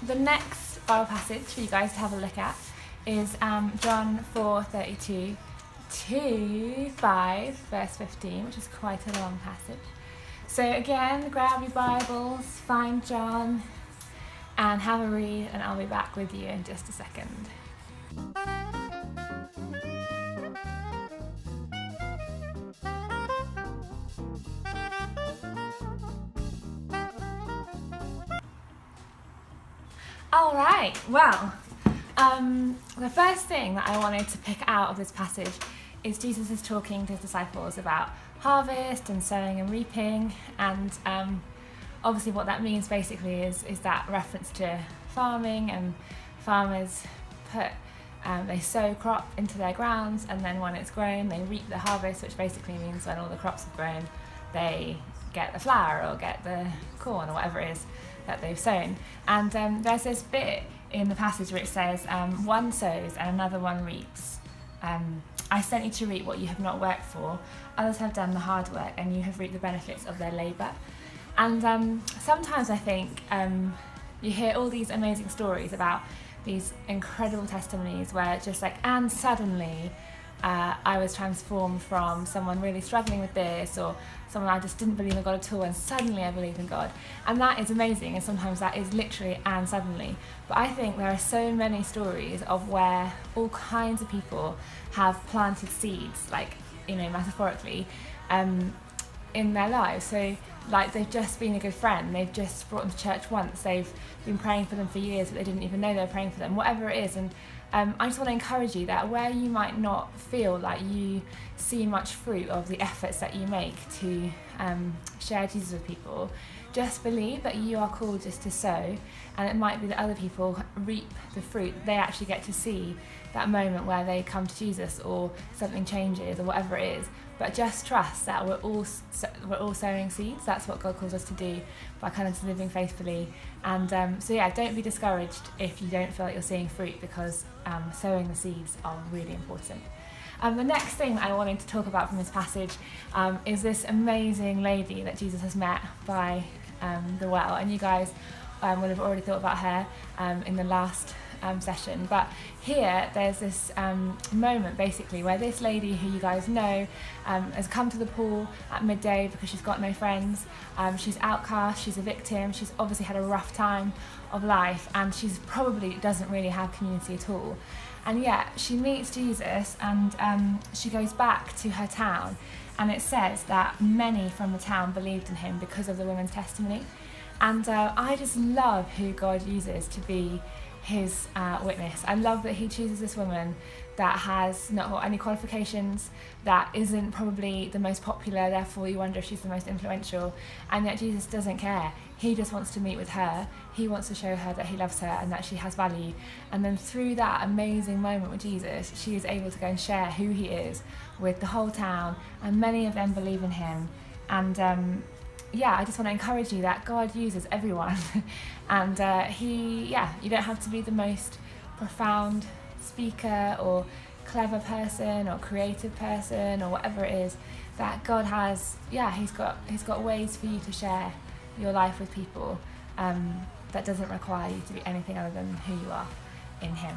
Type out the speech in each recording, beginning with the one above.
the next Bible passage for you guys to have a look at is John 4:32 to 5 verse 15, which is quite a long passage. So again, grab your Bibles, find John and have a read, and I'll be back with you in just a second. All right, well, the first thing that I wanted to pick out of this passage is Jesus is talking to his disciples about harvest and sowing and reaping, and obviously what that means basically is that reference to farming, and farmers they sow crop into their grounds, and then when it's grown they reap the harvest, which basically means when all the crops have grown they get the flour or get the corn or whatever it is that they've sown. And there's this bit in the passage where it says, one sows and another one reaps. I sent you to reap what you have not worked for. Others have done the hard work and you have reaped the benefits of their labour. And sometimes I think you hear all these amazing stories about these incredible testimonies where just like, and suddenly I was transformed from someone really struggling with this, or someone I just didn't believe in God at all, and suddenly I believe in God. And that is amazing, and sometimes that is literally and suddenly. But I think there are so many stories of where all kinds of people have planted seeds, like, metaphorically, in their lives. So like they've just been a good friend, they've just brought them to church once, they've been praying for them for years but they didn't even know they were praying for them, whatever it is. And I just want to encourage you that where you might not feel like you see much fruit of the efforts that you make to share Jesus with people, just believe that you are called just to sow, and it might be that other people reap the fruit. They actually get to see that moment where they come to Jesus or something changes or whatever it is. But just trust that we're all sowing seeds. That's what God calls us to do by kind of living faithfully. And don't be discouraged if you don't feel like you're seeing fruit, because sowing the seeds are really important. The next thing that I wanted to talk about from this passage is this amazing lady that Jesus has met by the well. And you guys would have already thought about her in the last session, but here there's this moment basically where this lady, who you guys know, has come to the pool at midday because she's got no friends. She's outcast, she's a victim, she's obviously had a rough time of life, and she's probably doesn't really have community at all. And yet she meets Jesus, and she goes back to her town, and it says that many from the town believed in him because of the woman's testimony. And I just love who God uses to be his witness. I love that he chooses this woman that has not got any qualifications, that isn't probably the most popular, therefore you wonder if she's the most influential, and yet Jesus doesn't care. He just wants to meet with her. He wants to show her that he loves her and that she has value. And then through that amazing moment with Jesus, she is able to go and share who he is with the whole town, and many of them believe in him. And I just want to encourage you that God uses everyone. And you don't have to be the most profound speaker or clever person or creative person or whatever it is, that God has, he's got ways for you to share your life with people that doesn't require you to be anything other than who you are in him.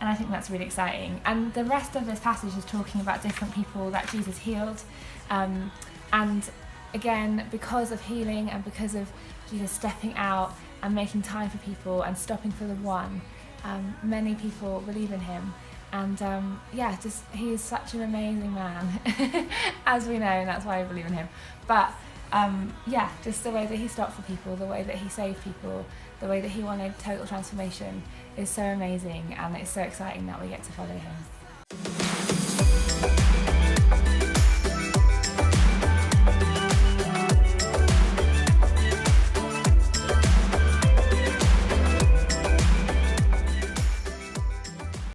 And I think that's really exciting. And the rest of this passage is talking about different people that Jesus healed, and again, because of healing and because of Jesus stepping out and making time for people and stopping for the one, many people believe in him. And he is such an amazing man, as we know, and that's why I believe in him. But just the way that he stopped for people, the way that he saved people, the way that he wanted total transformation is so amazing, and it's so exciting that we get to follow him.